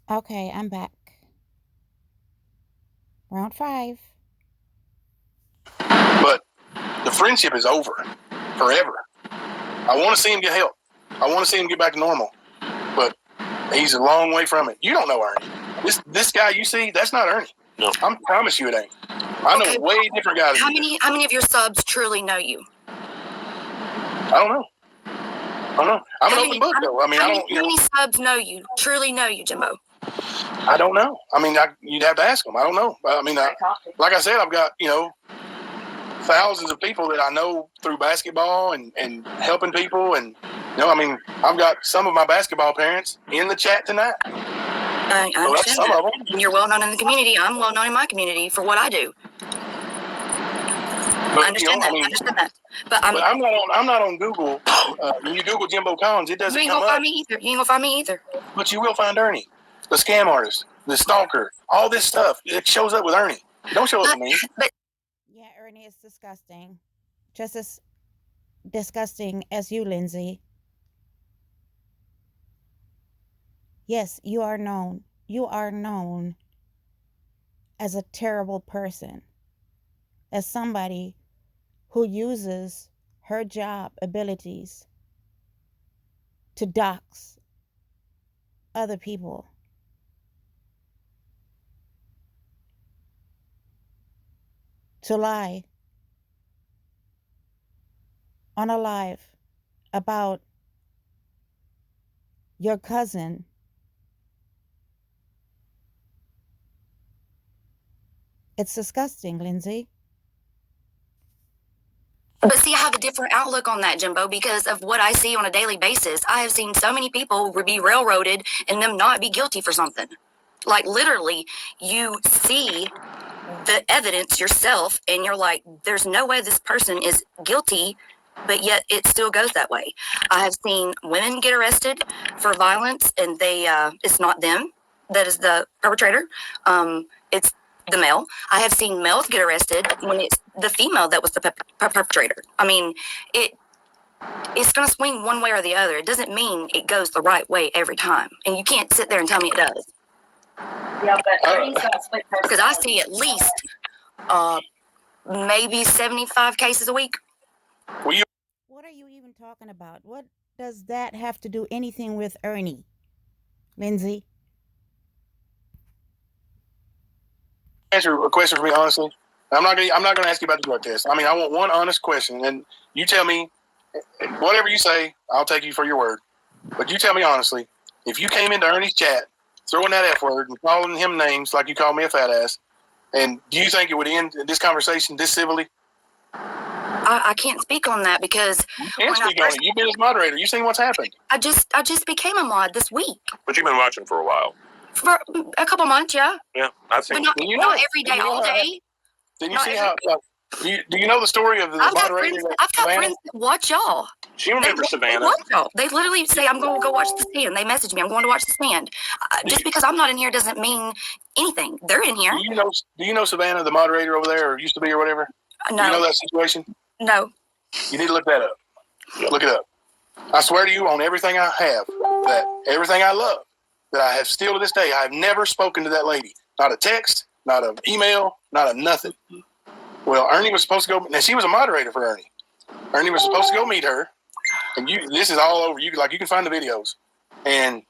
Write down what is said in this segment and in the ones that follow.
Okay, I'm back. Round five. But the friendship is over forever. I want to see him get help. I want to see him get back to normal. But he's a long way from it. You don't know Ernie. This guy you see, that's not Ernie. No. I promise you it ain't. I know a way different guy than How many of your subs truly know you? I don't know. I'm an open book, though. I mean, I don't. How many subs know you, truly know you, Jimbo? I don't know. I mean, you'd have to ask them. I don't know. I mean, like I said, I've got, thousands of people that I know through basketball and helping people. And, I mean, I've got some of my basketball parents in the chat tonight. I understand some that. Of them. And you're well known in the community. I'm well known in my community for what I do. But, I understand that. But I'm not on Google. When you Google Jimbo Collins, it doesn't come up. You ain't gonna find me either. But you will find Ernie, the scam artist, the stalker, all this stuff. It shows up with Ernie. Don't show up with me. Yeah, Ernie is disgusting. Just as disgusting as you, Lindsay. Yes, you are known. You are known as a terrible person, as somebody who uses her job abilities to dox other people. To lie on a live about your cousin. It's disgusting, Lindsay. But see, I have a different outlook on that, Jimbo, because of what I see on a daily basis. I have seen so many people be railroaded and them not be guilty for something. Like, literally, you see the evidence yourself and you're like, there's no way this person is guilty, but yet it still goes that way. I have seen women get arrested for violence and it's not them that is the perpetrator. It's the male. I have seen males get arrested when it's the female that was the perpetrator. I mean, it's going to swing one way or the other. It doesn't mean it goes the right way every time. And you can't sit there and tell me it does. Yeah, but because I see at least maybe 75 cases a week. What are you even talking about? What does that have to do anything with Ernie, Lindsay? Answer a question for me honestly. I'm not gonna ask you about the drug test. I mean, I want one honest question, and you tell me whatever you say. I'll take you for your word. But you tell me honestly, if you came into Ernie's chat throwing that F word and calling him names like you called me a fat ass, and do you think it would end this conversation this civilly? I can't speak on that because you can't speak on it. You've been his moderator. You've seen what's happened. I just became a mod this week. But you've been watching for a while. For a couple months, yeah. Yeah, I've seen. But not every day, all day. Did you see how? Do you know the story of the moderator? I've got friends that watch y'all. She remembers Savannah. Watch y'all. They literally say, "I'm going to go watch The Stand." They message me, "I'm going to watch The Stand." Just because I'm not in here doesn't mean anything. They're in here. Do you know Savannah, the moderator over there, or used to be, or whatever? No. Do you know that situation? No. You need to look that up. Look it up. I swear to you, on everything I have, that everything I love, that I have still to this day, I have never spoken to that lady. Not a text, not an email, not a nothing. Well, Ernie was supposed to go. Now she was a moderator for Ernie. Ernie was supposed to go meet her, and this is all over. You can find the videos, and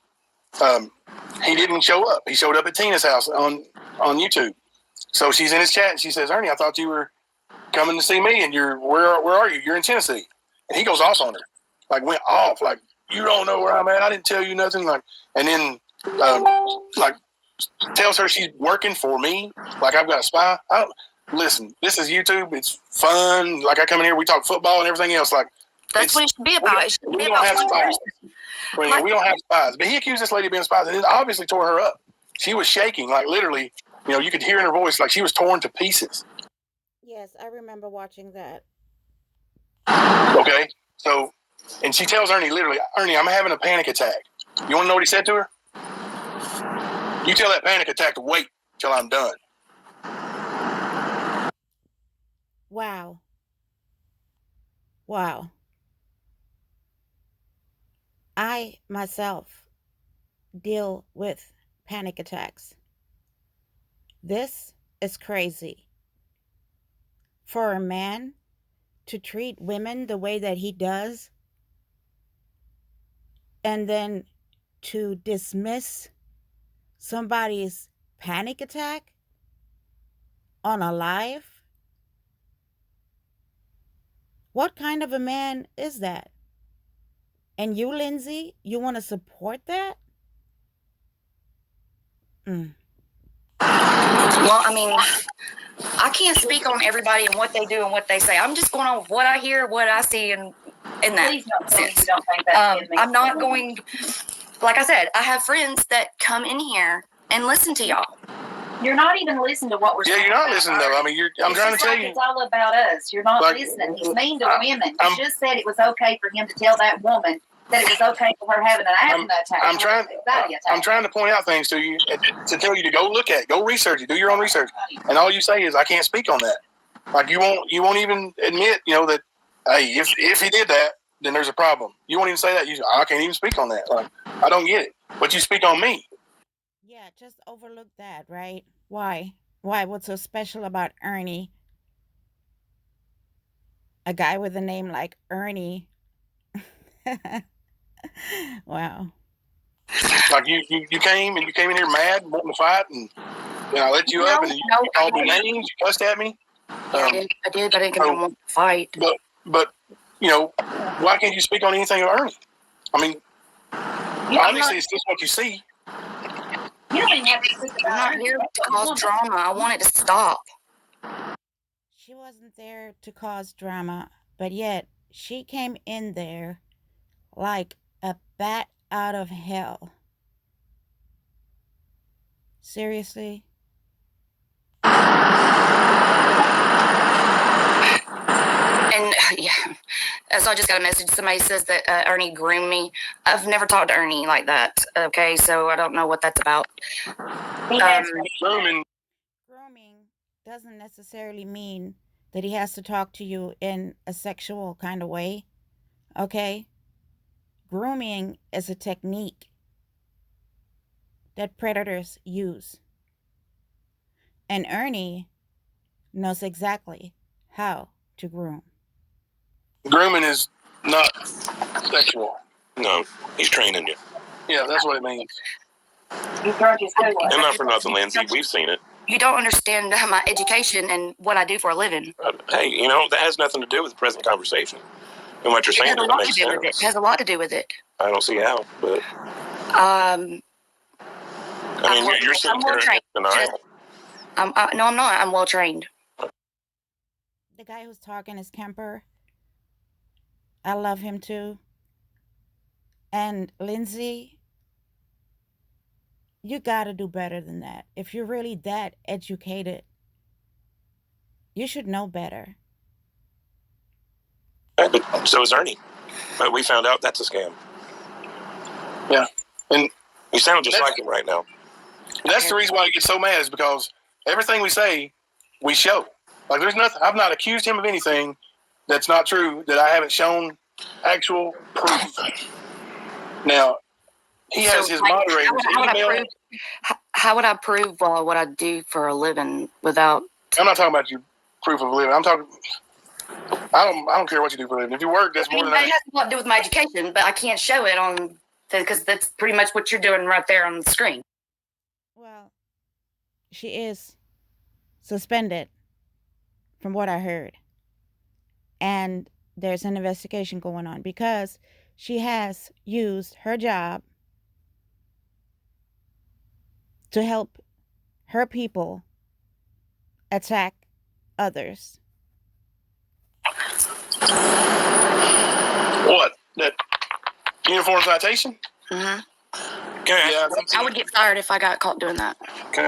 he didn't show up. He showed up at Tina's house on YouTube. So she's in his chat, and she says, "Ernie, I thought you were coming to see me, and where are you? You're in Tennessee." And he goes off on her, like went off, like you don't know where I'm at. I didn't tell you nothing, like, and then like tells her she's working for me, like I've got a spy. Listen, this is YouTube. It's fun. Like I come in here, we talk football and everything else. Like that's what it should be about. We don't have spies. We don't have spies. But he accused this lady of being spies, and it obviously tore her up. She was shaking, like literally. You could hear in her voice, like she was torn to pieces. Yes, I remember watching that. Okay, so, and she tells Ernie, literally, "Ernie, I'm having a panic attack." You want to know what he said to her? "You tell that panic attack to wait till I'm done." Wow. Wow. I myself deal with panic attacks. This is crazy. For a man to treat women the way that he does, and then to dismiss somebody's panic attack on a live? What kind of a man is that? And you, Lindsay, you want to support that? Well, I mean, I can't speak on everybody and what they do and what they say. I'm just going on what I hear, what I see, and in that Please don't tell me sense. you don't think that kid makes I'm not sense. going. Like I said, I have friends that come in here and listen to y'all. You're not even listening to what we're saying. Yeah, you're not listening though. I mean, I'm It's trying to just tell like you. it's all about us. You're not Like, listening. He's mean to women. I'm- He just said it was okay for him to tell that woman that it was okay for her having an asthma attack. I'm trying. Anxiety attack. I'm trying to point out things to you to tell you to go look at it, go research it, do your own research, and all you say is I can't speak on that. Like you won't even admit, that hey, if he did that, then there's a problem. You won't even say that. I can't even speak on that. Like, I don't get it. But you speak on me. Yeah, just overlook that, right? Why? What's so special about Ernie? A guy with a name like Ernie. Wow. Like you came in here mad, wanting to fight, and I let you up, and you called me names, you cussed at me. I did, but I didn't come to fight. But why can't you speak on anything of Ernie? I mean, obviously it's just what you see. You don't even have to speak I'm about not here to cause drama. I want it to stop. She wasn't there to cause drama, but yet she came in there like a bat out of hell. Seriously? And yeah, so I just got a message. Somebody says that Ernie groomed me. I've never talked to Ernie like that. Okay, so I don't know what that's about. Grooming Doesn't necessarily mean that he has to talk to you in a sexual kind of way. Okay? Grooming is a technique that predators use. And Ernie knows exactly how to groom. Grooming is not sexual. No, he's training you. Yeah, that's what it means. He's turned his foot And not for nothing, Lindsay. We've seen it. You don't understand my education and what I do for a living. Hey, that has nothing to do with the present conversation. And what you're It saying has a doesn't lot to make do with it. sense. It has a lot to do with it. I don't see how, but Um, I mean, you're sitting I'm here well trained. in denial. No, I'm not. I'm well trained. The guy who's talking is Kemper. I love him too. And Lindsay, you gotta do better than that. If you're really that educated, you should know better. But so is Ernie. But we found out that's a scam. Yeah. And you sound just like him right now. That's the reason why I get so mad is because everything we say, we show. Like there's nothing. I've not accused him of anything that's not true that I haven't shown actual proof. Now, he has his moderators. How would I prove what I do for a living without? I'm not talking about your proof of living. I'm talking. I don't care what you do for a living. If you work, that's more than It that. has a lot to do with my education, but I can't show it on because that's pretty much what you're doing right there on the screen. Well, she is suspended, from what I heard. And there's an investigation going on because she has used her job to help her people attack others. What? That uniform citation? Mm-hmm. Yeah. I would get fired if I got caught doing that. Do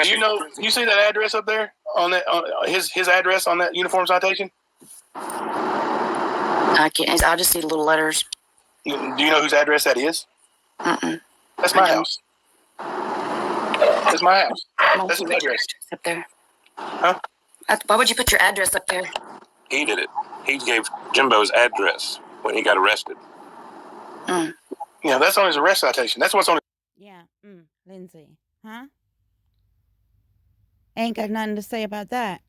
you see that address up there on that his address on that uniform citation? I can't. I just see little letters. Do you know whose address that is? Mm-mm. That's my house. That's my house. That's his address. Up there. Huh? Why would you put your address up there? He did it. He gave Jimbo's address when he got arrested. Mm. Yeah, that's on his arrest citation. That's what's on. Yeah, Lindsay. Huh? Ain't got nothing to say about that.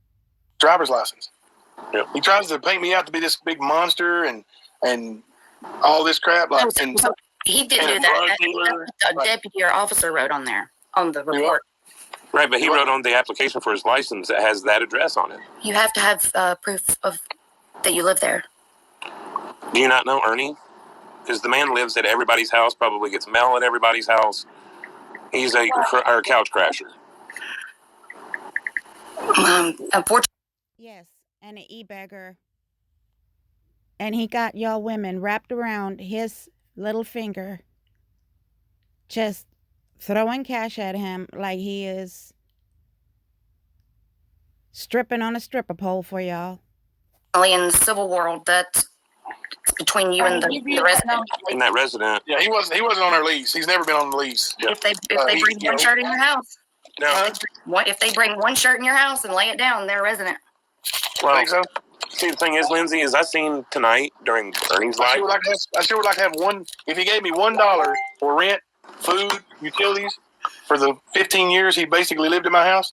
Driver's license. Yep. He tries to paint me out to be this big monster and all this crap. Like, and So he didn't and do a that. drug dealer. That's what a deputy or officer wrote on there on the report. Right, but he wrote on the application for his license that has that address on it. You have to have proof of that you live there. Do you not know Ernie? Because the man lives at everybody's house, probably gets mail at everybody's house. He's a couch crasher. Unfortunately, Yes, and an e-bagger. And he got y'all women wrapped around his little finger, just throwing cash at him like he is stripping on a stripper pole for y'all. in the civil world, that's between you and the resident. And that resident. Yeah, he wasn't on our lease. He's never been on the lease. If they bring one shirt in your house, No. if they bring one shirt in your house and lay it down, they're a resident. Well, Think so? see, the thing is, Lindsay, is I seen tonight during Ernie's I life. sure would like to have one. If he gave me $1 for rent, food, utilities for the 15 years he basically lived in my house,